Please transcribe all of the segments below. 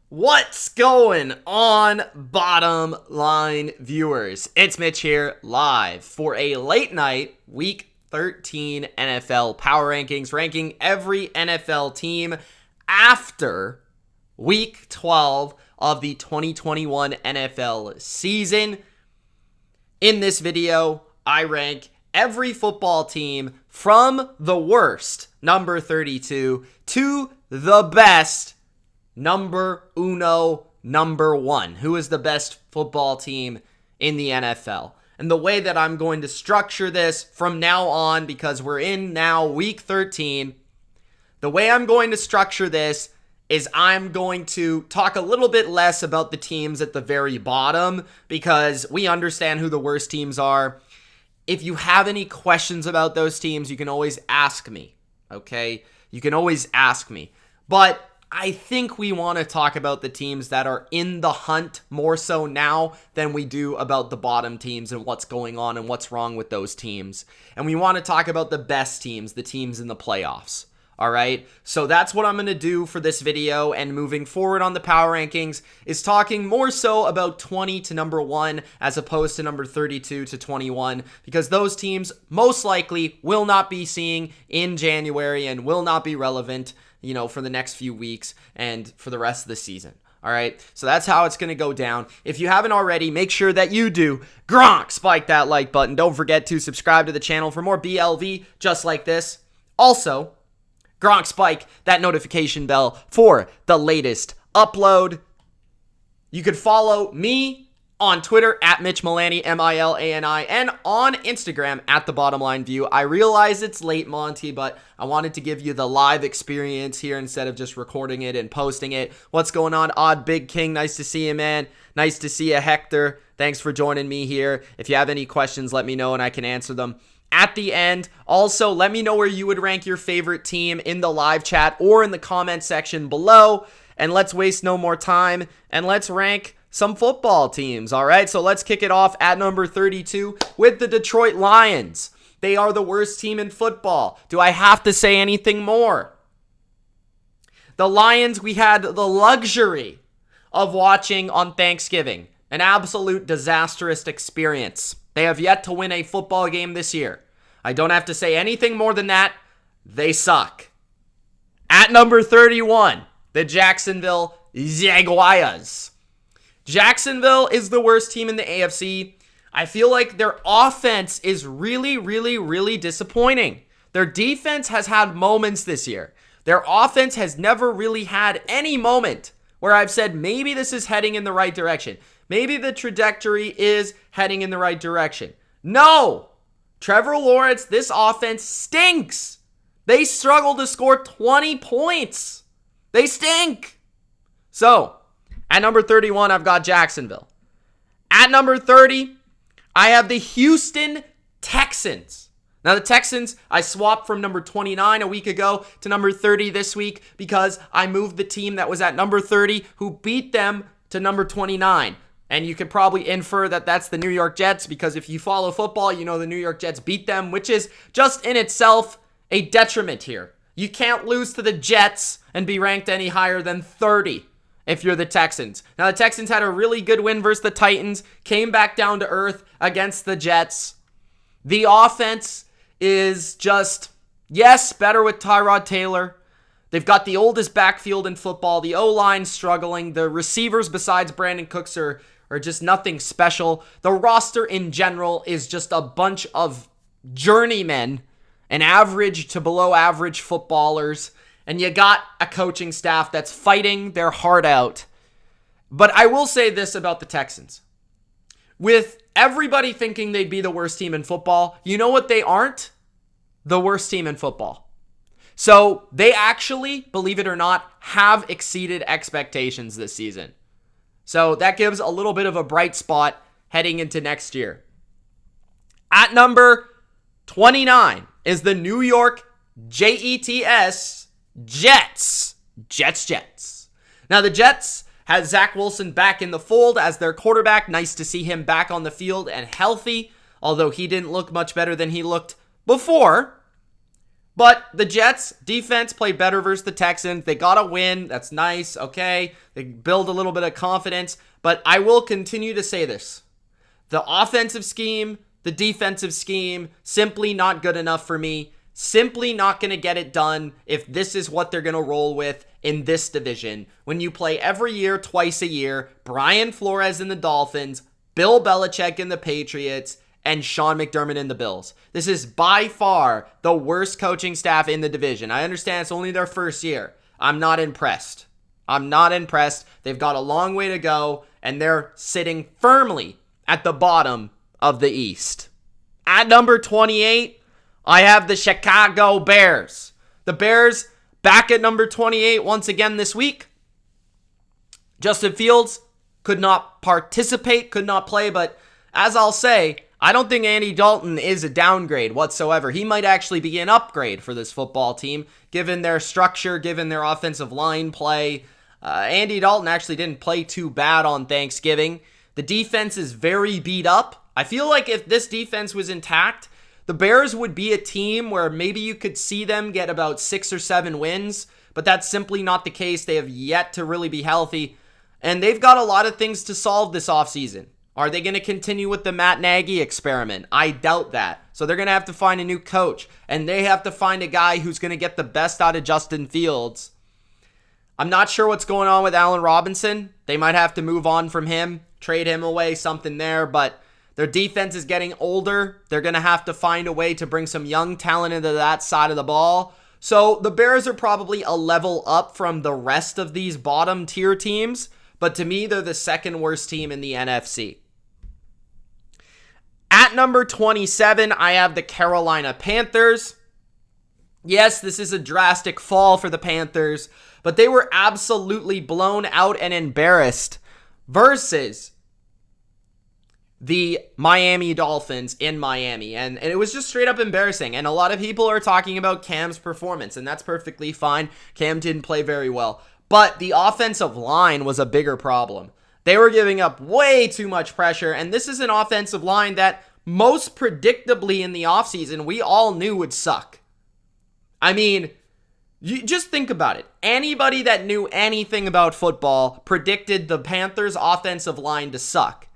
What's going on, bottom line viewers? It's Mitch here, live for a late night Week 13 NFL Power Rankings, ranking every NFL team after Week 12 of the 2021 NFL season. In this video, I rank every football team from the worst, number 32, to the best, number uno, number one. Who is the best football team in the NFL? And the way that I'm going to structure this from now on, because we're in now week 13, the way I'm going to structure this is I'm going to talk a little bit less about the teams at the very bottom, because we understand who the worst teams are. If you have any questions about those teams, you can always ask me, okay? You can always ask me. But I think we want to talk about the teams that are in the hunt more so now than we do about the bottom teams and what's going on and what's wrong with those teams. And we want to talk about the best teams, the teams in the playoffs. All right, so that's what I'm going to do for this video, and moving forward on the power rankings is talking more so about 20 to number 1 as opposed to number 32 to 21, because those teams most likely will not be seeing in January and will not be relevant, you know, for the next few weeks and for the rest of the season. All right, so that's how it's going to go down. If you haven't already, make sure that you do spike that like button. Don't forget to subscribe to the channel for more BLV just like this. Also, spike that notification bell for the latest upload. You could follow me on Twitter at Mitch Milani, M-I-L-A-N-I, and on Instagram at TheBottomLineView. I realize it's late, Monty, but I wanted to give you the live experience here instead of just recording it and posting it. What's going on, Odd Big King? Nice to see you, man. Nice to see you, Hector. Thanks for joining me here. If you have any questions, let me know and I can answer them at the end. Also, let me know where you would rank your favorite team in the live chat or in the comment section below. And let's waste no more time and let's rank some football teams. All right, so let's kick it off at number 32 with the Detroit Lions. They are the worst team in football. Do I have to say anything more? The Lions, we had the luxury of watching on Thanksgiving. An absolute disastrous experience. They have yet to win a football game this year. I don't have to say anything more than that. They suck. At number 31, the Jacksonville Jaguars. Jacksonville is the worst team in the AFC. I feel like their offense is really disappointing. Their defense has had moments this year. Their offense has never really had any moment where I've said maybe this is heading in the right direction. Maybe the trajectory is heading in the right direction. No! Trevor Lawrence, this offense stinks. They struggle to score 20 points. They stink. So, at number 31, I've got Jacksonville. At number 30, I have the Houston Texans. Now, the Texans, I swapped from number 29 a week ago to number 30 this week because I moved the team that was at number 30 who beat them to number 29. And you could probably infer that that's the New York Jets, because if you follow football, you know the New York Jets beat them, which is just in itself a detriment here. You can't lose to the Jets and be ranked any higher than 30 if you're the Texans. Now, the Texans had a really good win versus the Titans, came back down to earth against the Jets. The offense is just, yes, better with Tyrod Taylor. They've got the oldest backfield in football. The O-line struggling. The receivers besides Brandon Cooks are just nothing special. The roster in general is just a bunch of journeymen and average to below average footballers. And you got a coaching staff that's fighting their heart out. But I will say this about the Texans. With everybody thinking they'd be the worst team in football, you know what they aren't? The worst team in football. So they actually, believe it or not, have exceeded expectations this season. So that gives a little bit of a bright spot heading into next year. At number 29 is the New York Jets. Jets. Now the Jets had Zach Wilson back in the fold as their quarterback. Nice to see him back on the field and healthy, although he didn't look much better than he looked before. But the Jets defense played better versus the Texans. They got a win. That's nice. Okay. They build a little bit of confidence. But I will continue to say this. The offensive scheme, the defensive scheme, simply not good enough for me. Simply not going to get it done if this is what they're going to roll with in this division. When you play every year, twice a year, Brian Flores in the Dolphins, Bill Belichick in the Patriots, and Sean McDermott in the Bills. This is by far the worst coaching staff in the division. I understand it's only their first year. I'm not impressed. I'm not impressed. They've got a long way to go, and they're sitting firmly at the bottom of the East. At number 28, I have the Chicago Bears. The Bears back at number 28 once again this week. Justin Fields could not participate, could not play, but as I'll say, I don't think Andy Dalton is a downgrade whatsoever. He might actually be an upgrade for this football team, given their structure, given their offensive line play. Andy Dalton actually didn't play too bad on Thanksgiving. The defense is very beat up. I feel like if this defense was intact, the Bears would be a team where maybe you could see them get about 6 or 7 wins, but that's simply not the case. They have yet to really be healthy, and they've got a lot of things to solve this offseason. Are they going to continue with the Matt Nagy experiment? I doubt that. So they're going to have to find a new coach, and they have to find a guy who's going to get the best out of Justin Fields. I'm not sure what's going on with Allen Robinson. They might have to move on from him, trade him away, something there, but their defense is getting older. They're going to have to find a way to bring some young talent into that side of the ball. So the Bears are probably a level up from the rest of these bottom tier teams, but to me, they're the second worst team in the NFC. At number 27, I have the Carolina Panthers. Yes, this is a drastic fall for the Panthers, but they were absolutely blown out and embarrassed versus the Miami Dolphins in Miami. And it was just straight up embarrassing. And a lot of people are talking about Cam's performance, and that's perfectly fine. Cam didn't play very well. But the offensive line was a bigger problem. They were giving up way too much pressure, and this is an offensive line that most predictably in the offseason we all knew would suck. I mean, you just think about it. Anybody that knew anything about football predicted the Panthers' offensive line to suck.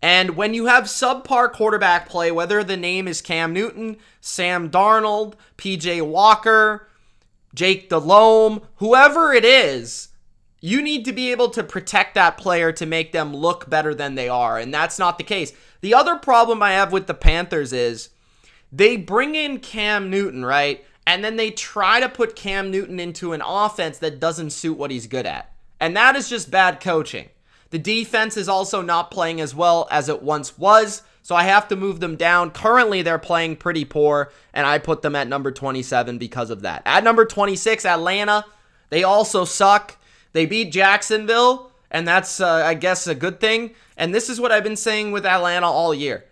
And when you have subpar quarterback play, whether the name is Cam Newton, Sam Darnold, PJ Walker, Jake Delhomme, whoever it is, you need to be able to protect that player to make them look better than they are, and that's not the case. The other problem I have with the Panthers is they bring in Cam Newton, right? And then they try to put Cam Newton into an offense that doesn't suit what he's good at. And that is just bad coaching. The defense is also not playing as well as it once was, so I have to move them down. Currently, they're playing pretty poor, and I put them at number 27 because of that. At number 26, Atlanta, they also suck. They beat Jacksonville, and that's, I guess, a good thing. And this is what I've been saying with Atlanta all year.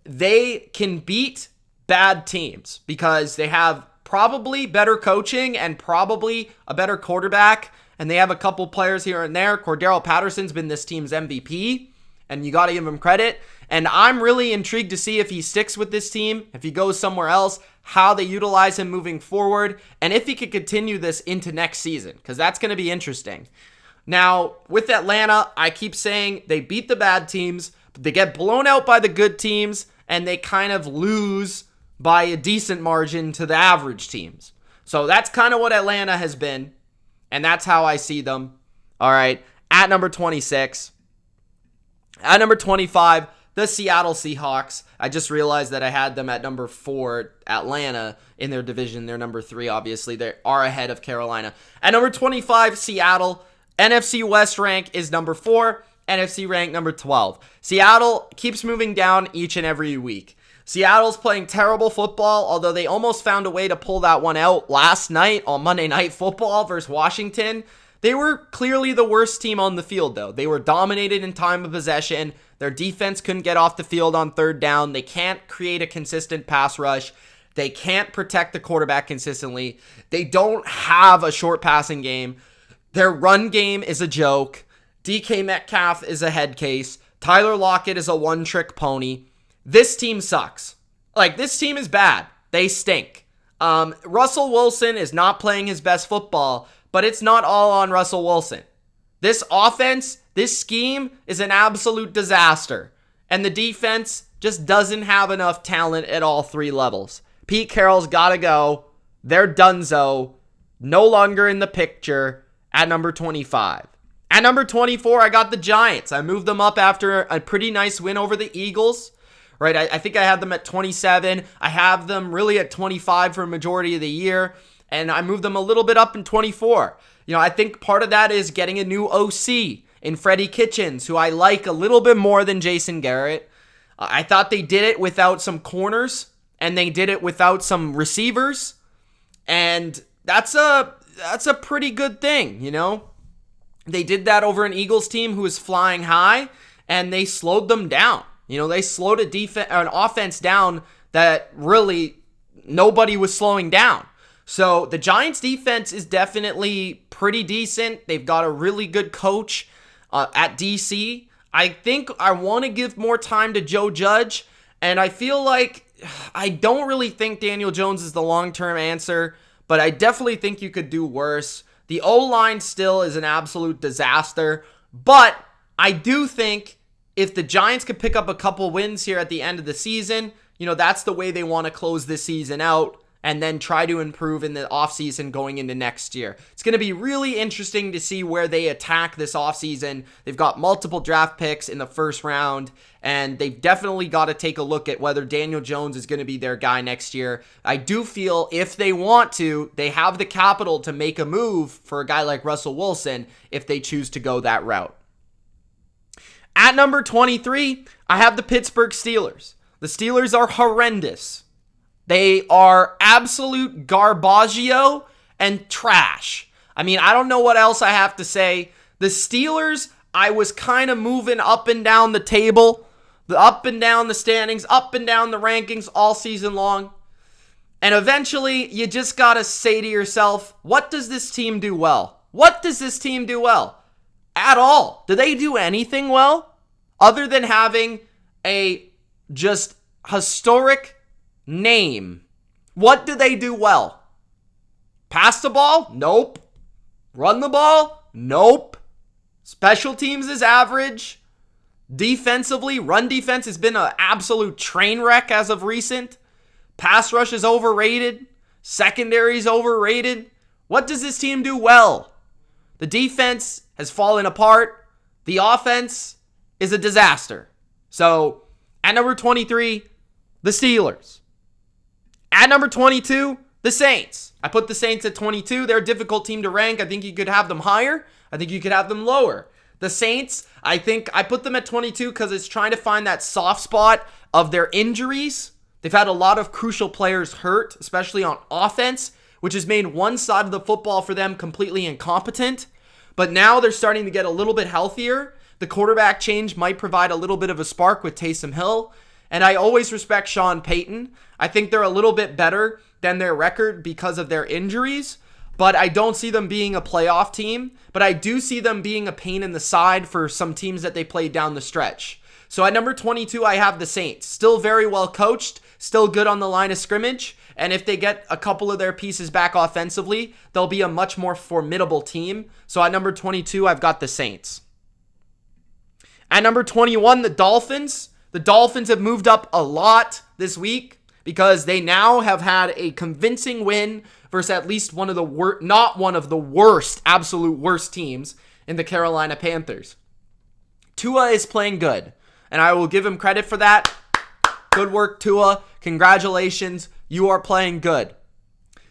They can beat bad teams because they have probably better coaching and probably a better quarterback, and they have a couple players here and there. Cordero Patterson's been this team's MVP, and you got to give him credit. And I'm really intrigued to see if he sticks with this team, if he goes somewhere else, how they utilize him moving forward, and if he could continue this into next season, because that's going to be interesting. Now, with Atlanta, I keep saying they beat the bad teams, but they get blown out by the good teams, and they kind of lose by a decent margin to the average teams. So that's kind of what Atlanta has been, and that's how I see them. All right, at number 26. At number 25, the Seattle Seahawks. I just realized that I had them at number 4, Atlanta, in their division. They're number 3, obviously. They are ahead of Carolina. At number 25, Seattle. NFC West rank is number 4. NFC rank number 12. Seattle keeps moving down each and every week. Seattle's playing terrible football, although they almost found a way to pull that one out last night on Monday Night Football versus Washington. They were clearly the worst team on the field, though. They were dominated in time of possession. Their defense couldn't get off the field on third down. They can't create a consistent pass rush. They can't protect the quarterback consistently. They don't have a short passing game. Their run game is a joke. DK Metcalf is a head case. Tyler Lockett is a one-trick pony. This team sucks. Like, this team is bad. They stink. Russell Wilson is not playing his best football, but it's not all on Russell Wilson. This offense, this scheme is an absolute disaster. And the defense just doesn't have enough talent at all three levels. Pete Carroll's got to go. They're donezo. No longer in the picture at number 25. At number 24, I got the Giants. I moved them up after a pretty nice win over the Eagles. Right, I think I had them at 27. I have them really at 25 for a majority of the year. And I moved them a little bit up in 24. I think part of that is getting a new OC in Freddie Kitchens, who I like a little bit more than Jason Garrett. I thought they did it without some corners, and they did it without some receivers. And that's a pretty good thing, They did that over an Eagles team who was flying high, and they slowed them down. They slowed an offense down that really nobody was slowing down. So the Giants defense is definitely pretty decent. They've got a really good coach at DC. I think I want to give more time to Joe Judge, and I feel like I don't really think Daniel Jones is the long-term answer, but I definitely think you could do worse. The O-line still is an absolute disaster, but I do think if the Giants could pick up a couple wins here at the end of the season, that's the way they want to close this season out and then try to improve in the offseason going into next year. It's going to be really interesting to see where they attack this offseason. They've got multiple draft picks in the first round, and they've definitely got to take a look at whether Daniel Jones is going to be their guy next year. I do feel if they want to, they have the capital to make a move for a guy like Russell Wilson if they choose to go that route. At number 23, I have the Pittsburgh Steelers. The Steelers are horrendous. They are absolute garbaggio and trash. I don't know what else I have to say. The Steelers, I was kind of moving up and down the table, up and down the standings, up and down the rankings all season long. And eventually, you just got to say to yourself, what does this team do well? What does this team do well? At all. Do they do anything well other than having a just historic name? What do they do well? Pass the ball? Nope. Run the ball? Nope. Special teams is average. Defensively, run defense has been an absolute train wreck as of recent. Pass rush is overrated. Secondary is overrated. What does this team do well? The defense has fallen apart. The offense is a disaster. So, at number 23, the Steelers. At number 22, the Saints. I put the Saints at 22. They're a difficult team to rank. I think you could have them higher. I think you could have them lower. The Saints, I think I put them at 22 because it's trying to find that soft spot of their injuries. They've had a lot of crucial players hurt, especially on offense, which has made one side of the football for them completely incompetent. But now they're starting to get a little bit healthier. The quarterback change might provide a little bit of a spark with Taysom Hill. And I always respect Sean Payton. I think they're a little bit better than their record because of their injuries. But I don't see them being a playoff team. But I do see them being a pain in the side for some teams that they play down the stretch. So at number 22, I have the Saints. Still very well coached. Still good on the line of scrimmage. And if they get a couple of their pieces back offensively, they'll be a much more formidable team. So at number 22, I've got the Saints. At number 21, the Dolphins. The Dolphins have moved up a lot this week because they now have had a convincing win versus at least one of the not one of the worst, absolute worst teams in the Carolina Panthers. Tua is playing good, and I will give him credit for that. Good work, Tua. Congratulations. You are playing good.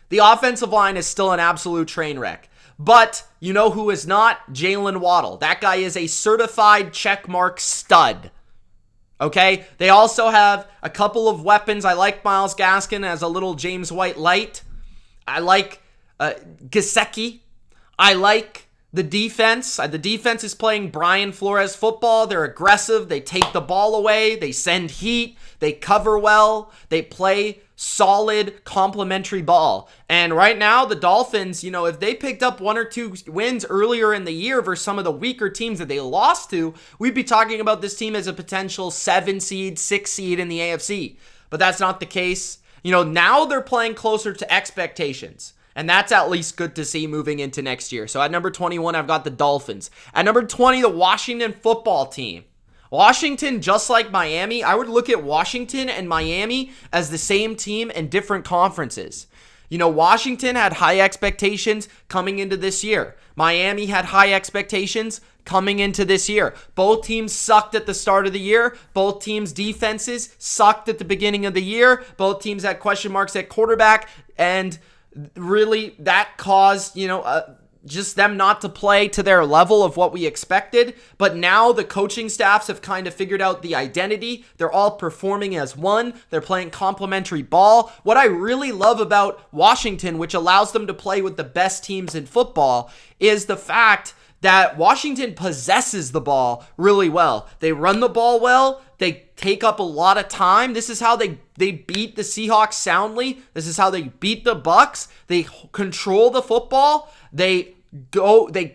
The offensive line is still an absolute train wreck. But you know who is not? Jalen Waddle. That guy is a certified checkmark stud. Okay? They also have a couple of weapons. I like Myles Gaskin as a little James White light. I like Gesicki. I like the defense. The defense is playing Brian Flores football. They're aggressive. They take the ball away. They send heat. They cover well. They play solid complementary ball. And right now, the Dolphins, if they picked up one or two wins earlier in the year versus some of the weaker teams that they lost to, we'd be talking about this team as a potential 7 seed, 6 seed in the AFC. But that's not the case. Now they're playing closer to expectations. And that's at least good to see moving into next year. So at number 21, I've got the Dolphins. At number 20, the Washington football team. Washington, just like Miami, I would look at Washington and Miami as the same team in different conferences. Washington had high expectations coming into this year. Miami had high expectations coming into this year. Both teams sucked at the start of the year. Both teams' defenses sucked at the beginning of the year. Both teams had question marks at quarterback, and really that caused, just them not to play to their level of what we expected. But now the coaching staffs have kind of figured out the identity. They're all performing as one. They're playing complementary ball. What I really love about Washington, which allows them to play with the best teams in football, is the fact that Washington possesses the ball really well. They run the ball well. They take up a lot of time. This is how they beat the Seahawks soundly. This is how they beat the BUCS. They control the football. They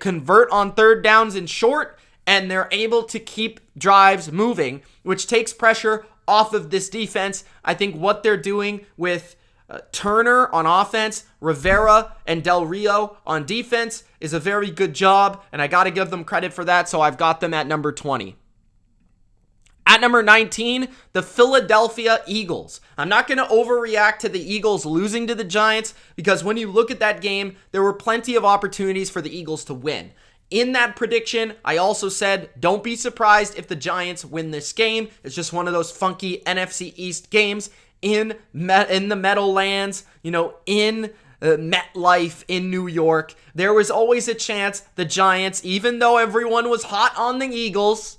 convert on third downs and short, and they're able to keep drives moving, which takes pressure off of this defense. I think what they're doing with Turner on offense, Rivera and Del Rio on defense is a very good job, and I got to give them credit for that, so I've got them at number 20. At number 19, the Philadelphia Eagles. I'm not going to overreact to the Eagles losing to the Giants, because when you look at that game, there were plenty of opportunities for the Eagles to win. In that prediction, I also said, don't be surprised if the Giants win this game. It's just one of those funky NFC East games in the Meadowlands, in MetLife in New York. There was always a chance the Giants, even though everyone was hot on the Eagles,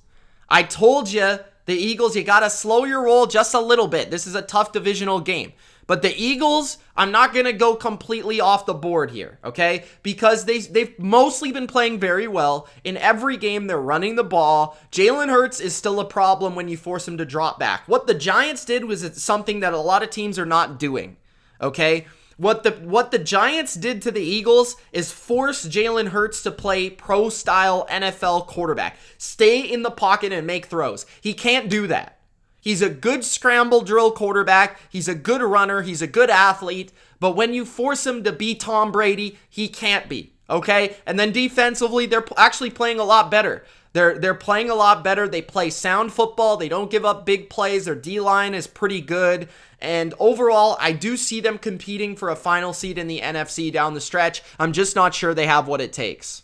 I told you, the Eagles, you got to slow your roll just a little bit. This is a tough divisional game. But the Eagles, I'm not going to go completely off the board here, okay? Because they've mostly been playing very well. In every game, they're running the ball. Jalen Hurts is still a problem when you force him to drop back. What the Giants did was something that a lot of teams are not doing, okay? What the Giants did to the Eagles is force Jalen Hurts to play pro-style NFL quarterback. Stay in the pocket and make throws. He can't do that. He's a good scramble drill quarterback. He's a good runner. He's a good athlete. But when you force him to be Tom Brady, he can't be, okay? And then defensively, they're actually playing a lot better. They're playing a lot better. They play sound football. They don't give up big plays. Their D-line is pretty good. And overall, I do see them competing for a final seed in the NFC down the stretch. I'm just not sure they have what it takes.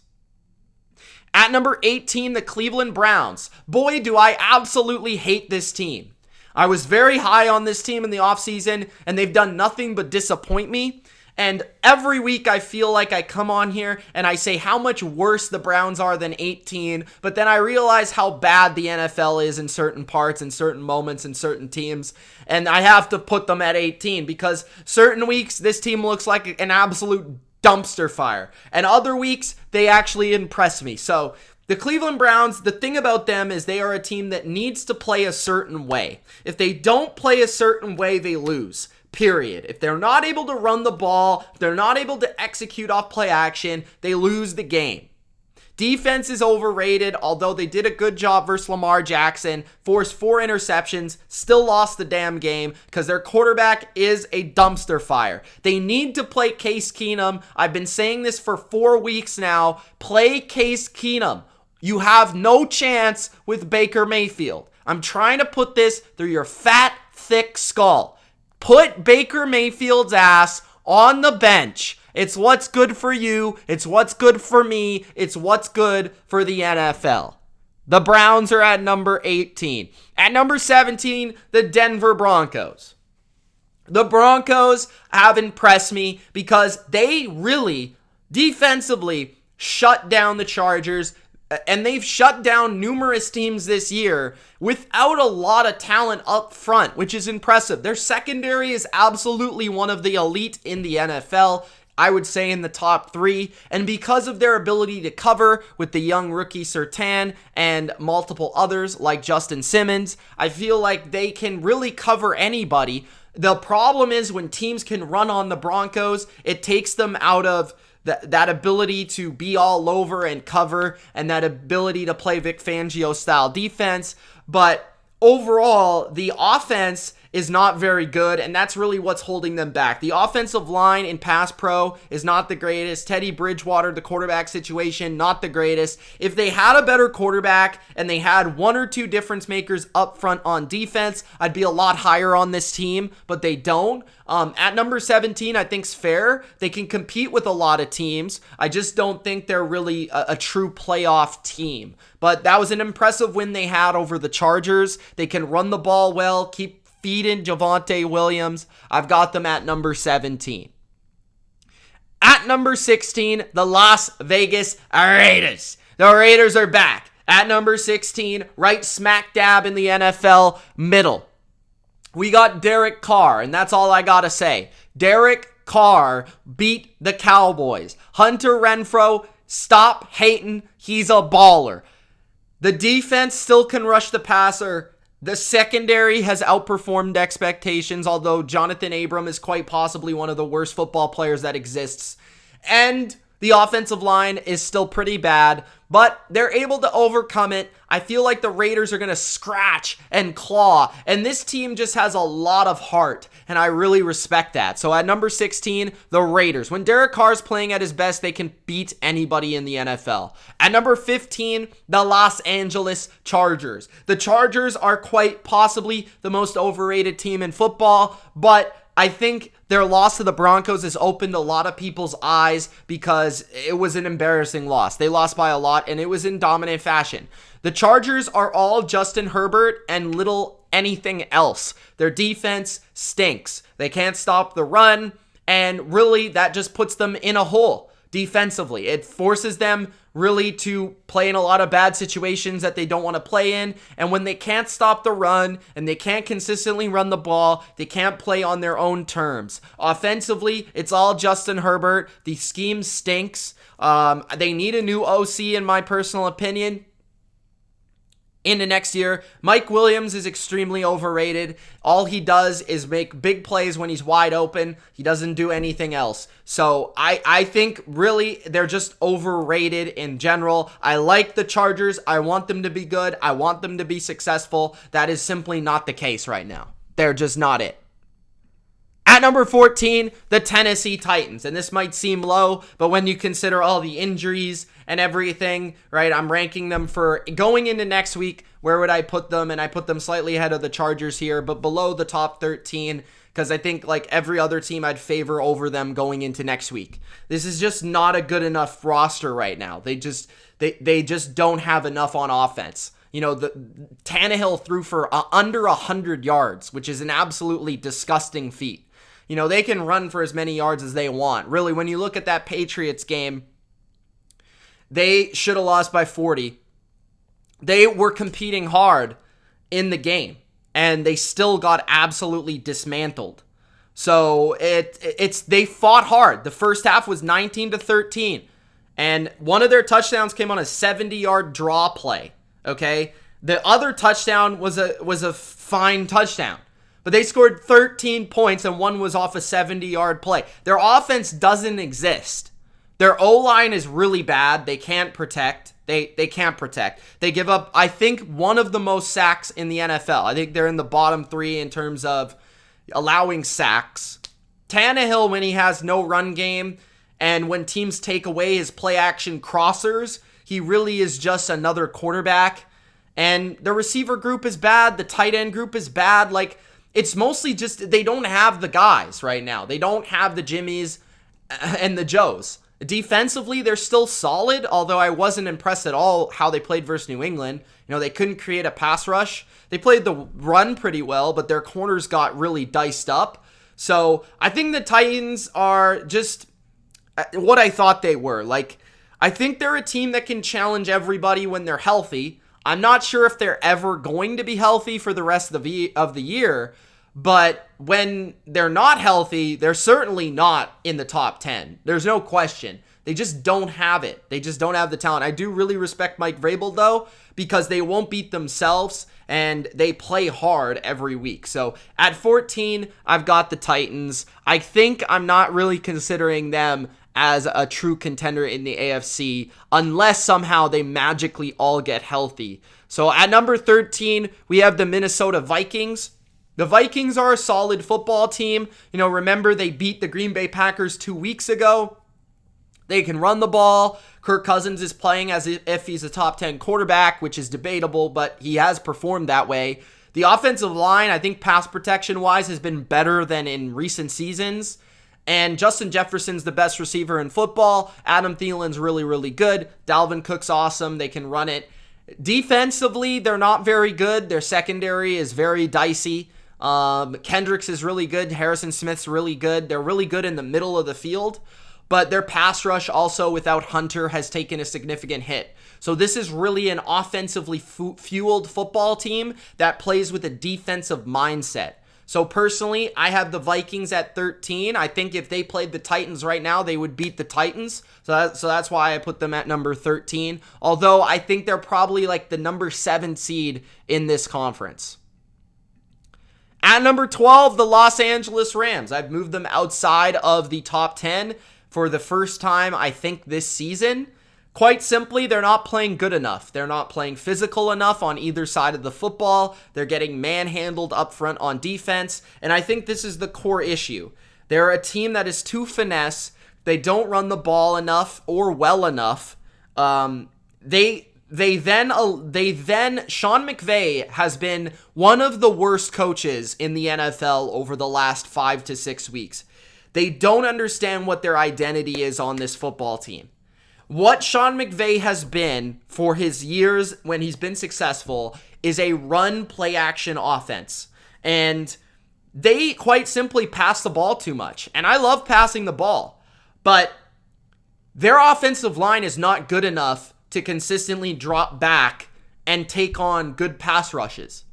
At number 18, the Cleveland Browns. Boy, do I absolutely hate this team. I was very high on this team in the offseason, and they've done nothing but disappoint me. And every week I feel like I come on here and I say how much worse the Browns are than 18, but then I realize how bad the NFL is in certain parts, in certain moments, in certain teams, and I have to put them at 18 because certain weeks this team looks like an absolute dumpster fire, and other weeks they actually impress me. So the Cleveland Browns, the thing about them is they are a team that needs to play a certain way. If they don't play a certain way, they lose. Period. If they're not able to run the ball, if they're not able to execute off play action, they lose the game. Defense is overrated, although they did a good job versus Lamar Jackson, forced 4 interceptions, still lost the damn game because their quarterback is a dumpster fire. They need to play Case Keenum. I've been saying this for 4 weeks now. Play Case Keenum. You have no chance with Baker Mayfield. I'm trying to put this through your fat, thick skull. Put Baker Mayfield's ass on the bench. It's what's good for you. It's what's good for me. It's what's good for the NFL. The Browns are at number 18. At number 17, the Denver Broncos. The Broncos have impressed me because they really, defensively, shut down the Chargers. And they've shut down numerous teams this year without a lot of talent up front, which is impressive. Their secondary is absolutely one of the elite in the NFL. I would say in the top 3. And because of their ability to cover with the young rookie Surtain and multiple others like Justin Simmons, I feel like they can really cover anybody. The problem is when teams can run on the Broncos, it takes them out of that ability to be all over and cover, and that ability to play Vic Fangio style defense. But overall, the offense is not very good, and that's really what's holding them back. The offensive line in pass pro is not the greatest. Teddy Bridgewater, the quarterback situation, not the greatest. If they had a better quarterback and they had one or two difference makers up front on defense, I'd be a lot higher on this team, but they don't. At number 17, I think's fair. They can compete with a lot of teams. I just don't think they're really a true playoff team. But that was an impressive win they had over the Chargers. They can run the ball well, keep feeding Javonte Williams. I've got them at number 17. At number 16, the Las Vegas Raiders. The Raiders are back. At number 16, right smack dab in the NFL middle. We got Derek Carr, and that's all I gotta say. Derek Carr beat the Cowboys. Hunter Renfrow, stop hating. He's a baller. The defense still can rush the passer. The secondary has outperformed expectations, although Jonathan Abram is quite possibly one of the worst football players that exists. And the offensive line is still pretty bad, but they're able to overcome it. I feel like the Raiders are going to scratch and claw, and this team just has a lot of heart, and I really respect that. So at number 16, the Raiders. When Derek Carr's playing at his best, they can beat anybody in the NFL. At number 15, the Los Angeles Chargers. The Chargers are quite possibly the most overrated team in football, but I think their loss to the Broncos has opened a lot of people's eyes because it was an embarrassing loss. They lost by a lot, and it was in dominant fashion. The Chargers are all Justin Herbert and little anything else. Their defense stinks. They can't stop the run, and really that just puts them in a hole defensively. It forces them really to play in a lot of bad situations that they don't want to play in, and when they can't stop the run and they can't consistently run the ball, they can't play on their own terms. Offensively, it's all Justin Herbert. The scheme stinks. They need a new OC in my personal opinion. Into next year, Mike Williams is extremely overrated. All he does is make big plays when he's wide open. He doesn't do anything else. So I think really they're just overrated in general. I like the Chargers. I want them to be good. I want them to be successful. That is simply not the case right now. They're just not it. At number 14, the Tennessee Titans. And this might seem low, but when you consider all the injuries and everything, right, I'm ranking them for going into next week. Where would I put them? And I put them slightly ahead of the Chargers here, but below the top 13, because I think like every other team I'd favor over them going into next week. This is just not a good enough roster right now. They just don't have enough on offense. You know, the Tannehill threw for under 100 yards, which is an absolutely disgusting feat. You know, they can run for as many yards as they want. Really, when you look at that Patriots game, they should have lost by 40. They were competing hard in the game, and they still got absolutely dismantled. So they fought hard. The first half was 19-13, and one of their touchdowns came on a 70-yard draw play. Okay, the other touchdown was a fine touchdown. But they scored 13 points, and one was off a 70-yard play. Their offense doesn't exist. Their O-line is really bad. They can't protect. They can't protect. They give up, I think, one of the most sacks in the NFL. I think they're in the bottom 3 in terms of allowing sacks. Tannehill, when he has no run game, and when teams take away his play-action crossers, he really is just another quarterback. And the receiver group is bad. The tight end group is bad. Like, it's mostly just they don't have the guys right now. They don't have the Jimmies and the Joes. Defensively, they're still solid, although I wasn't impressed at all how they played versus New England. You know, they couldn't create a pass rush. They played the run pretty well, but their corners got really diced up. So I think the Titans are just what I thought they were. Like, I think they're a team that can challenge everybody when they're healthy. I'm not sure if they're ever going to be healthy for the rest of the year, but when they're not healthy, they're certainly not in the top 10. There's no question. They just don't have it. They just don't have the talent. I do really respect Mike Vrabel, though, because they won't beat themselves, and they play hard every week. So at 14, I've got the Titans. I think I'm not really considering them as a true contender in the AFC unless somehow they magically all get healthy. So at number 13, we have the Minnesota Vikings. The Vikings are a solid football team. Remember they beat the Green Bay Packers 2 weeks ago. They can run the ball. Kirk Cousins is playing as if he's a top 10 quarterback, which is debatable, but he has performed that way. The offensive line, I think pass protection-wise, has been better than in recent seasons. And Justin Jefferson's the best receiver in football. Adam Thielen's really, really good. Dalvin Cook's awesome. They can run it. Defensively, they're not very good. Their secondary is very dicey. Kendricks is really good. Harrison Smith's really good. They're really good in the middle of the field. But their pass rush also without Hunter has taken a significant hit. So this is really an offensively fueled football team that plays with a defensive mindset. So personally, I have the Vikings at 13. I think if they played the Titans right now, they would beat the Titans. So that's why I put them at number 13. Although I think they're probably like the number 7 seed in this conference. At number 12, the Los Angeles Rams. I've moved them outside of the top 10 for the first time, I think, this season. Quite simply, they're not playing good enough. They're not playing physical enough on either side of the football. They're getting manhandled up front on defense. And I think this is the core issue. They're a team that is too finesse. They don't run the ball enough or well enough. Sean McVay has been one of the worst coaches in the NFL over the last 5 to 6 weeks. They don't understand what their identity is on this football team. What Sean McVay has been for his years when he's been successful is a run play action offense. And they quite simply pass the ball too much. And I love passing the ball. But their offensive line is not good enough to consistently drop back and take on good pass rushes.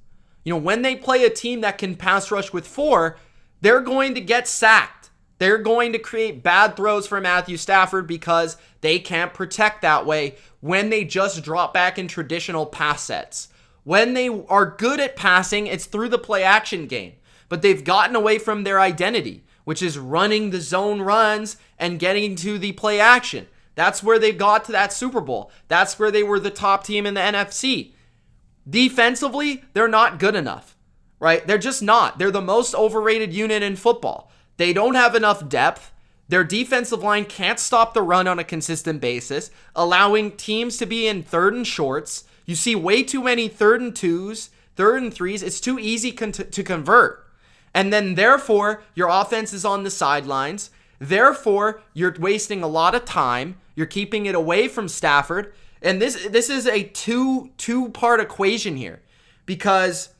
When they play a team that can pass rush with 4, they're going to get sacked. They're going to create bad throws for Matthew Stafford because they can't protect that way when they just drop back in traditional pass sets. When they are good at passing, it's through the play action game. But they've gotten away from their identity, which is running the zone runs and getting to the play action. That's where they got to that Super Bowl. That's where they were the top team in the NFC. Defensively, they're not good enough, right? They're just not. They're the most overrated unit in football. They don't have enough depth. Their defensive line can't stop the run on a consistent basis, allowing teams to be in 3rd and shorts. You see way too many 3rd and 2s, 3rd and 3s. It's too easy to convert. And then therefore, your offense is on the sidelines. Therefore, you're wasting a lot of time. You're keeping it away from Stafford. And this is a two-part equation here because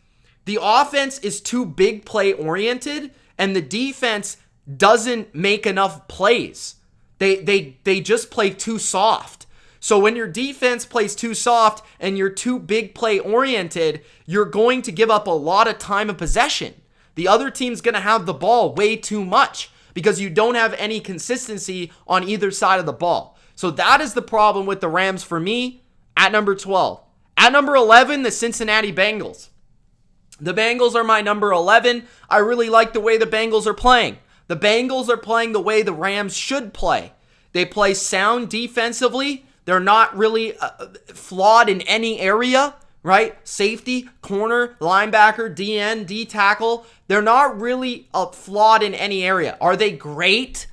the offense is too big play oriented and the defense doesn't make enough plays. They just play too soft. So when your defense plays too soft and you're too big play oriented, you're going to give up a lot of time of possession. The other team's going to have the ball way too much because you don't have any consistency on either side of the ball. So that is the problem with the Rams for me at number 12. At number 11, the Cincinnati Bengals. The Bengals are my number 11. I really like the way the Bengals are playing. The Bengals are playing the way the Rams should play. They play sound defensively. They're not really flawed in any area, right? Safety, corner, linebacker, DN, D tackle. They're not really flawed in any area. Are they great?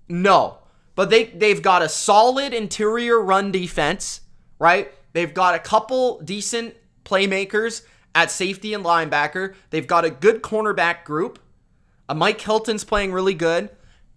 No. But they've got a solid interior run defense, right? They've got a couple decent playmakers at safety and linebacker. They've got a good cornerback group. Mike Hilton's playing really good.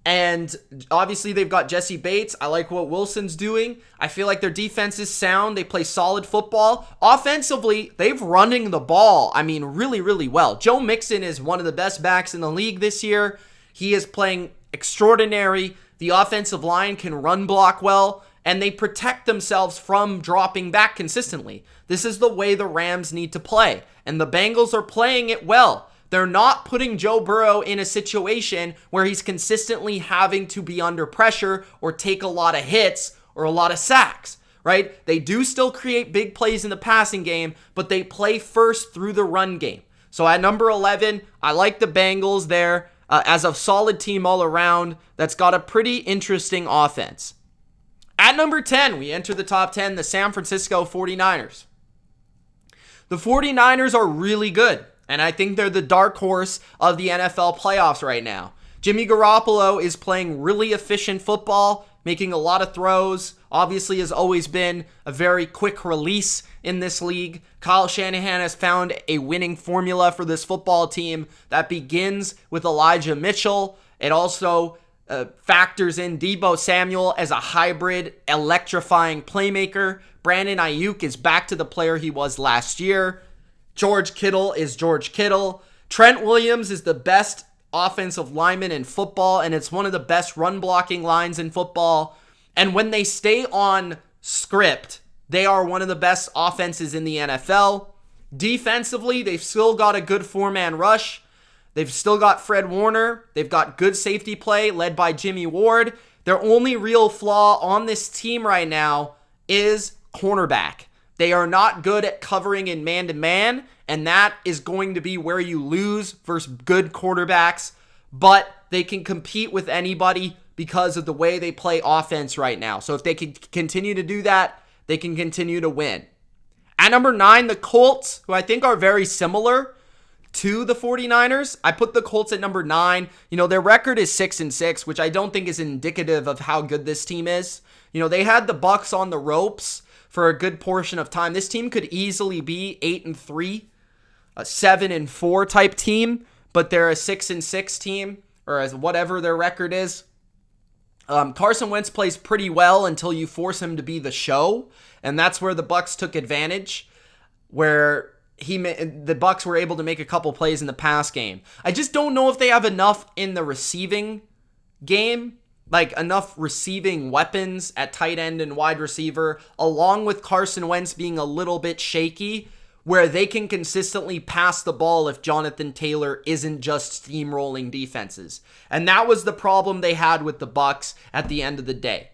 And obviously they've got Jesse Bates. I like what Wilson's doing. I feel like their defense is sound. They play solid football. Offensively, they've running the ball, really, really well. Joe Mixon is one of the best backs in the league this year. He is playing extraordinary. The offensive line can run block well, and they protect themselves from dropping back consistently. This is the way the Rams need to play, and the Bengals are playing it well. They're not putting Joe Burrow in a situation where he's consistently having to be under pressure or take a lot of hits or a lot of sacks, right? They do still create big plays in the passing game, but they play first through the run game. So at number 11, I like the Bengals there as a solid team all around that's got a pretty interesting offense. At number 10, we enter the top 10, the San Francisco 49ers. The 49ers are really good. And I think they're the dark horse of the NFL playoffs right now. Jimmy Garoppolo is playing really efficient football, making a lot of throws. Obviously has always been a very quick release in this league. Kyle Shanahan has found a winning formula for this football team that begins with Elijah Mitchell. It also factors in Deebo Samuel as a hybrid, electrifying playmaker. Brandon Ayuk is back to the player he was last year. George Kittle is George Kittle. Trent Williams is the best offensive lineman in football, and it's one of the best run blocking lines in football. And when they stay on script, they are one of the best offenses in the NFL. Defensively, they've still got a good four-man rush. They've still got Fred Warner. They've got good safety play led by Jimmy Ward. Their only real flaw on this team right now is cornerback. They are not good at covering in man-to-man, and that is going to be where you lose versus good quarterbacks. But they can compete with anybody because of the way they play offense right now. So if they can continue to do that, they can continue to win. At number 9, the Colts, who I think are very similar to the 49ers. I put the Colts at number 9. You know, their record is 6-6, which I don't think is indicative of how good this team is. You know, they had the BUCS on the ropes for a good portion of time. This team could easily be 8-3, a 7-4 type team, but they're a 6-6 team, or as whatever their record is. Carson Wentz plays pretty well until you force him to be the show, and that's where the BUCS took advantage, where the BUCS were able to make a couple plays in the pass game. I just don't know if they have enough in the receiving game, like enough receiving weapons at tight end and wide receiver, along with Carson Wentz being a little bit shaky, where they can consistently pass the ball if Jonathan Taylor isn't just steamrolling defenses. And that was the problem they had with the BUCS at the end of the day.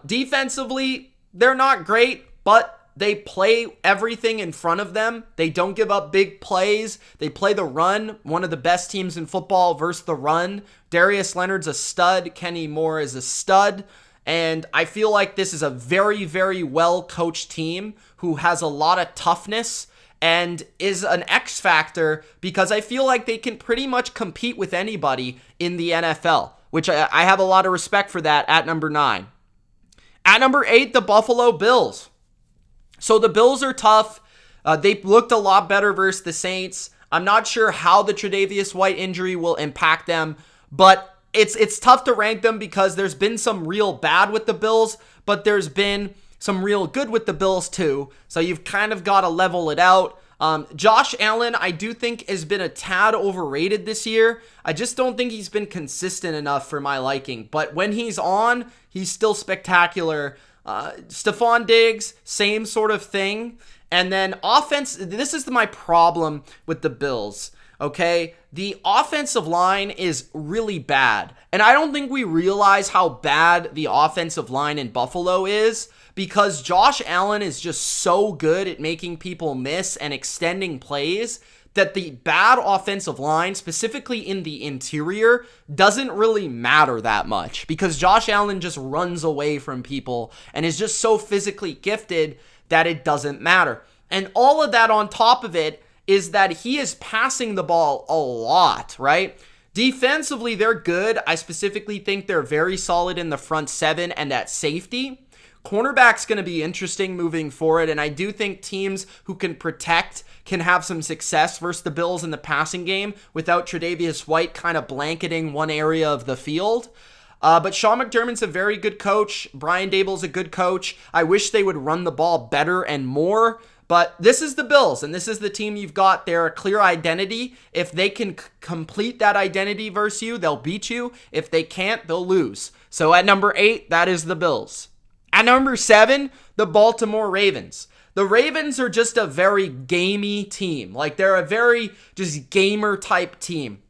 Defensively, they're not great, but they play everything in front of them. They don't give up big plays. They play the run, one of the best teams in football versus the run. Darius Leonard's a stud. Kenny Moore is a stud. And I feel like this is a very, very well-coached team who has a lot of toughness and is an X factor, because I feel like they can pretty much compete with anybody in the NFL, which I have a lot of respect for that at number 9. At number 8, the Buffalo Bills. So the Bills are tough. They looked a lot better versus the Saints. I'm not sure how the Tre'Davious White injury will impact them, but it's tough to rank them because there's been some real bad with the Bills, but there's been some real good with the Bills too. So you've kind of got to level it out. Josh Allen, I do think, has been a tad overrated this year. I just don't think he's been consistent enough for my liking. But when he's on, he's still spectacular. Stephon Diggs, same sort of thing. And then offense, this is my problem with the Bills, okay? The offensive line is really bad. And I don't think we realize how bad the offensive line in Buffalo is, because Josh Allen is just so good at making people miss and extending plays that the bad offensive line, specifically in the interior, doesn't really matter that much, because Josh Allen just runs away from people and is just so physically gifted that it doesn't matter. And all of that on top of it is that he is passing the ball a lot, right? Defensively, they're good. I specifically think they're very solid in the front 7 and at safety. Cornerback's going to be interesting moving forward, and I do think teams who can protect can have some success versus the Bills in the passing game without Tre'Davious White kind of blanketing one area of the field. But Sean McDermott's a very good coach. Brian Daboll's a good coach. I wish they would run the ball better and more, but this is the Bills, and this is the team you've got. They're a clear identity. If they can complete that identity versus you, they'll beat you. If they can't, they'll lose. So at number 8, that is the Bills. At number 7, the Baltimore Ravens. The Ravens are just a very gamey team. Like, they're a very just gamer type team.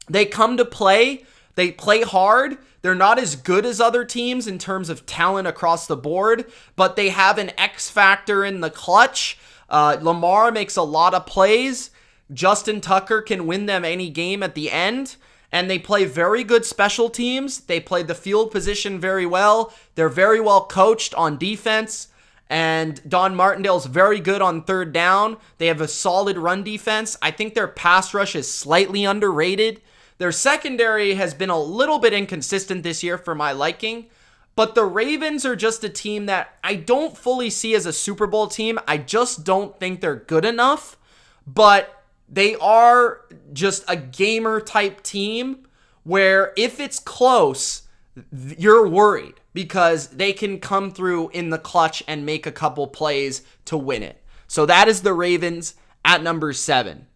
They come to play. They play hard. They're not as good as other teams in terms of talent across the board, but they have an X factor in the clutch. Lamar makes a lot of plays. Justin Tucker can win them any game at the end. And they play very good special teams. They play the field position very well. They're very well coached on defense. And Don Martindale's very good on third down. They have a solid run defense. I think their pass rush is slightly underrated. Their secondary has been a little bit inconsistent this year for my liking. But the Ravens are just a team that I don't fully see as a Super Bowl team. I just don't think they're good enough. But they are just a gamer type team where if it's close, you're worried because they can come through in the clutch and make a couple plays to win it. So that is the Ravens at number 7.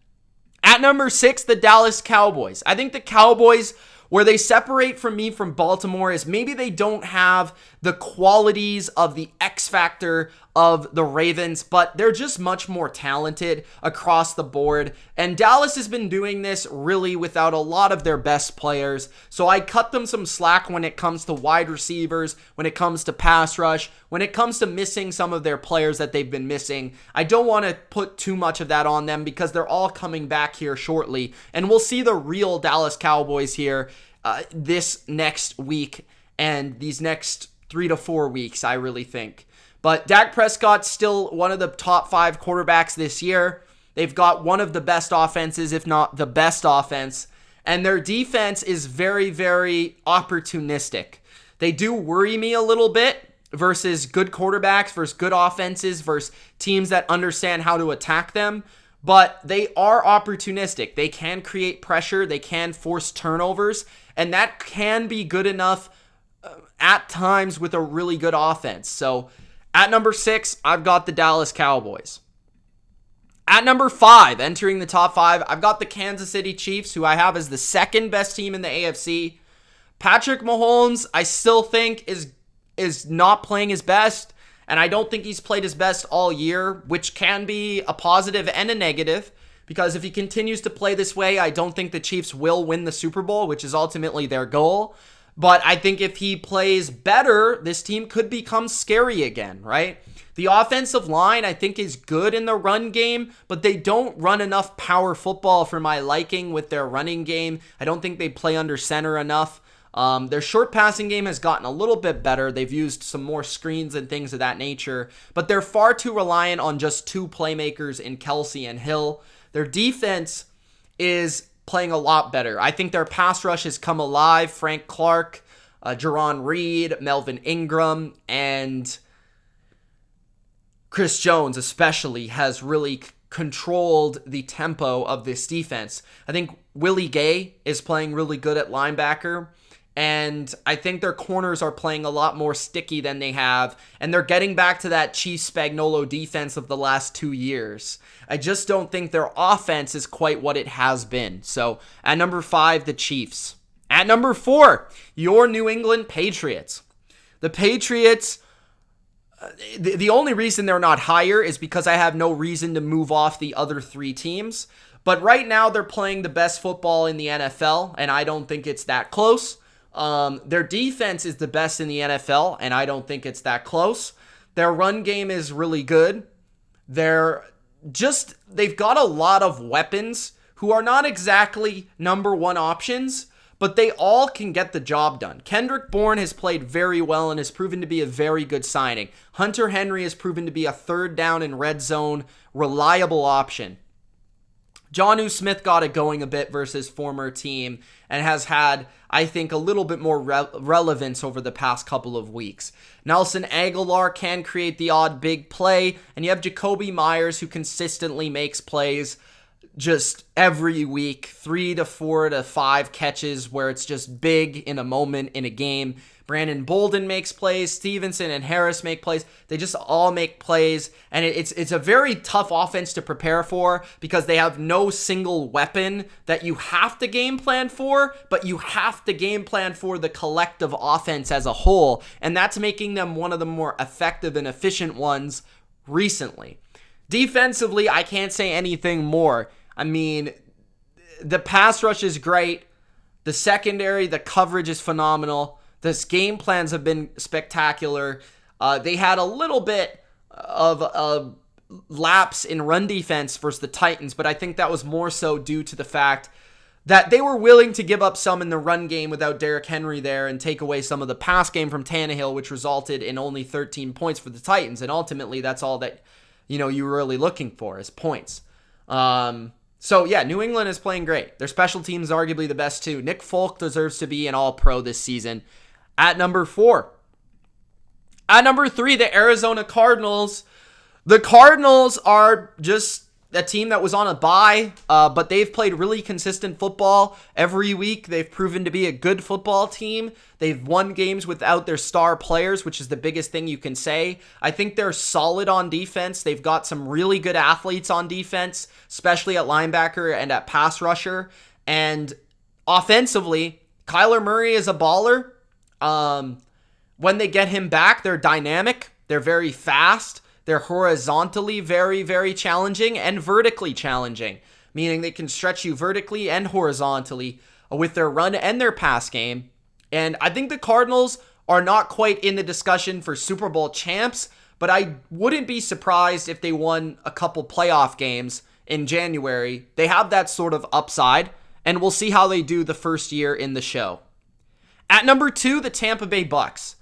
At number 6, the Dallas Cowboys. I think the Cowboys, where they separate from me from Baltimore, is maybe they don't have the qualities of the X factor of the Ravens, but they're just much more talented across the board. And Dallas has been doing this really without a lot of their best players. So I cut them some slack when it comes to wide receivers, when it comes to pass rush, when it comes to missing some of their players that they've been missing. I don't want to put too much of that on them because they're all coming back here shortly. And we'll see the real Dallas Cowboys here this next week and these next 3 to 4 weeks, I really think. But Dak Prescott's still one of the top 5 quarterbacks this year. They've got one of the best offenses, if not the best offense. And their defense is very, very opportunistic. They do worry me a little bit versus good quarterbacks, versus good offenses, versus teams that understand how to attack them. But they are opportunistic. They can create pressure. They can force turnovers. And that can be good enough at times with a really good offense. So at number 6, I've got the Dallas Cowboys. At number 5, entering the top 5, I've got the Kansas City Chiefs, who I have as the second best team in the AFC. Patrick Mahomes, I still think is not playing his best, and I don't think he's played his best all year, which can be a positive and a negative, because if he continues to play this way, I don't think the Chiefs will win the Super Bowl, which is ultimately their goal. But I think if he plays better, this team could become scary again, right? The offensive line, I think, is good in the run game, but they don't run enough power football for my liking with their running game. I don't think they play under center enough. Their short passing game has gotten a little bit better. They've used some more screens and things of that nature, but they're far too reliant on just 2 playmakers in Kelsey and Hill. Their defense is playing a lot better. I think their pass rush has come alive. Frank Clark, Jerron Reed, Melvin Ingram, and Chris Jones especially has really controlled the tempo of this defense. I think Willie Gay is playing really good at linebacker, and I think their corners are playing a lot more sticky than they have, and they're getting back to that Chiefs Spagnuolo defense of the last 2 years. I just don't think their offense is quite what it has been. So at number 5, the Chiefs. At number 4, your New England Patriots. The Patriots, the only reason they're not higher is because I have no reason to move off the other 3 teams. But right now they're playing the best football in the NFL, and I don't think it's that close. Their defense is the best in the NFL, and I don't think it's that close. Their run game is really good. They've got a lot of weapons who are not exactly number 1 options, but they all can get the job done. Kendrick Bourne has played very well and has proven to be a very good signing. Hunter Henry has proven to be a third down and red zone reliable option. Jonnu Smith got it going a bit versus former team and has had, I think, a little bit more relevance over the past couple of weeks. Nelson Aguilar can create the odd big play, and you have Jacoby Myers who consistently makes plays just every week, 3 to 4 to 5 catches where it's just big in a moment in a game. Brandon Bolden makes plays. Stevenson and Harris make plays. They just all make plays. And it's a very tough offense to prepare for because they have no single weapon that you have to game plan for, but you have to game plan for the collective offense as a whole. And that's making them one of the more effective and efficient ones recently. Defensively, I can't say anything more. I mean, the pass rush is great. The secondary, the coverage is phenomenal. The game plans have been spectacular. They had a little bit of a lapse in run defense versus the Titans, but I think that was more so due to the fact that they were willing to give up some in the run game without Derrick Henry there and take away some of the pass game from Tannehill, which resulted in only 13 points for the Titans. And ultimately, that's all that, you were really looking for is points. So, yeah, New England is playing great. Their special teams is arguably the best, too. Nick Folk deserves to be an all-pro this season. At number 4. At number 3, the Arizona Cardinals. The Cardinals are just a team that was on a bye, but they've played really consistent football every week. They've proven to be a good football team. They've won games without their star players, which is the biggest thing you can say. I think they're solid on defense. They've got some really good athletes on defense, especially at linebacker and at pass rusher. And offensively, Kyler Murray is a baller. When they get him back, they're dynamic. They're very fast. They're horizontally very, very challenging and vertically challenging, meaning they can stretch you vertically and horizontally with their run and their pass game. And I think the Cardinals are not quite in the discussion for Super Bowl champs, but I wouldn't be surprised if they won a couple playoff games in January. They have that sort of upside, and we'll see how they do the first year in the show. At number 2, the Tampa Bay Bucks.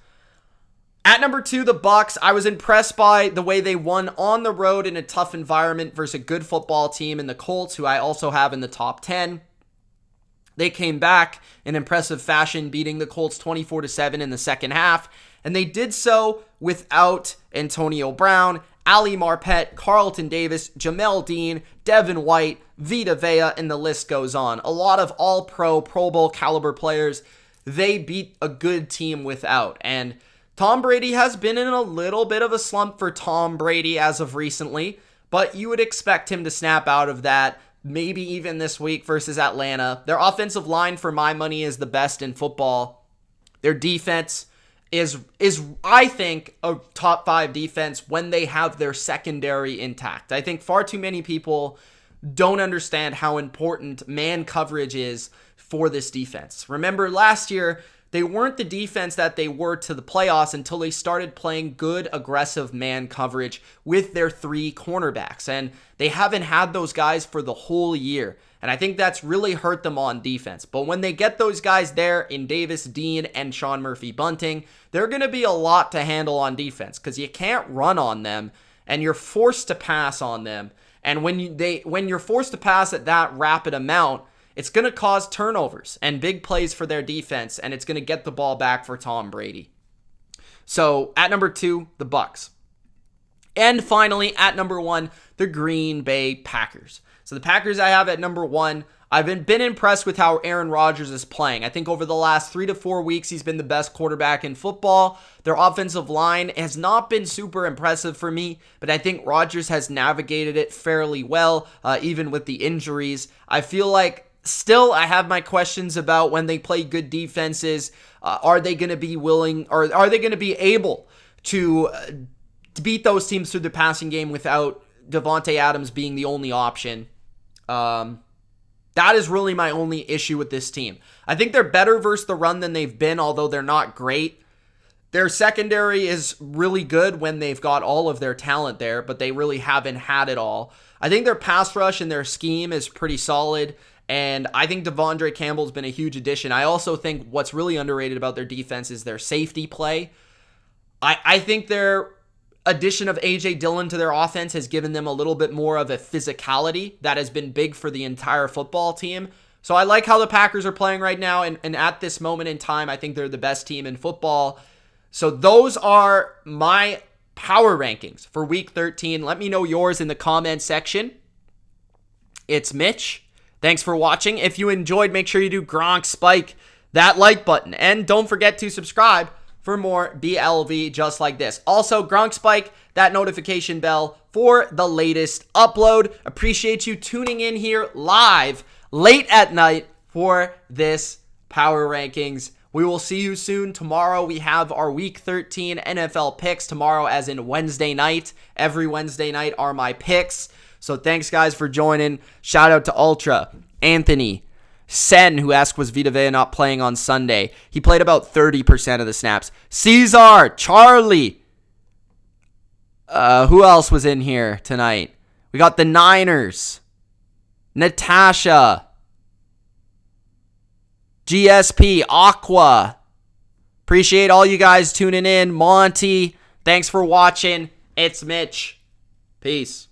At number 2, the BUCS. I was impressed by the way they won on the road in a tough environment versus a good football team in the Colts, who I also have in the top 10. They came back in impressive fashion, beating the Colts 24-7 in the second half, and they did so without Antonio Brown, Ali Marpet, Carlton Davis, Jamel Dean, Devin White, Vita Vea, and the list goes on. A lot of all-pro, Pro Bowl caliber players they beat a good team without, and Tom Brady has been in a little bit of a slump for Tom Brady as of recently, but you would expect him to snap out of that, maybe even this week versus Atlanta. Their offensive line, for my money, is the best in football. Their defense is I think, a top 5 defense when they have their secondary intact. I think far too many people don't understand how important man coverage is for this defense. Remember, last year, they weren't the defense that they were to the playoffs until they started playing good, aggressive man coverage with their 3 cornerbacks. And they haven't had those guys for the whole year. And I think that's really hurt them on defense. But when they get those guys there in Davis, Dean, and Sean Murphy-Bunting, they're going to be a lot to handle on defense because you can't run on them and you're forced to pass on them. And when you're forced to pass at that rapid amount, it's going to cause turnovers and big plays for their defense, and it's going to get the ball back for Tom Brady. So, at number 2, the Bucks. And finally, at number 1, the Green Bay Packers. So, the Packers I have at number 1. I've been impressed with how Aaron Rodgers is playing. I think over the last 3 to 4 weeks, he's been the best quarterback in football. Their offensive line has not been super impressive for me, but I think Rodgers has navigated it fairly well, even with the injuries. I feel like still, I have my questions about when they play good defenses. Are they going to be willing, or are they going to be able to beat those teams through the passing game without Devontae Adams being the only option? That is really my only issue with this team. I think they're better versus the run than they've been, although they're not great. Their secondary is really good when they've got all of their talent there, but they really haven't had it all. I think their pass rush and their scheme is pretty solid. And I think Devondre Campbell's been a huge addition. I also think what's really underrated about their defense is their safety play. I think their addition of A.J. Dillon to their offense has given them a little bit more of a physicality that has been big for the entire football team. So I like how the Packers are playing right now. And at this moment in time, I think they're the best team in football. So those are my power rankings for Week 13. Let me know yours in the comment section. It's Mitch. Thanks for watching. If you enjoyed, make sure you do Gronk Spike that like button. And don't forget to subscribe for more BLV just like this. Also, Gronk Spike that notification bell for the latest upload. Appreciate you tuning in here live late at night for this Power Rankings. We will see you soon. Tomorrow we have our Week 13 NFL picks. Tomorrow as in Wednesday night. Every Wednesday night are my picks. So thanks, guys, for joining. Shout out to Ultra, Anthony, Sen, who asked, was Vita Vea not playing on Sunday? He played about 30% of the snaps. Caesar, Charlie. Who else was in here tonight? We got the Niners. Natasha. GSP, Aqua. Appreciate all you guys tuning in. Monty, thanks for watching. It's Mitch. Peace.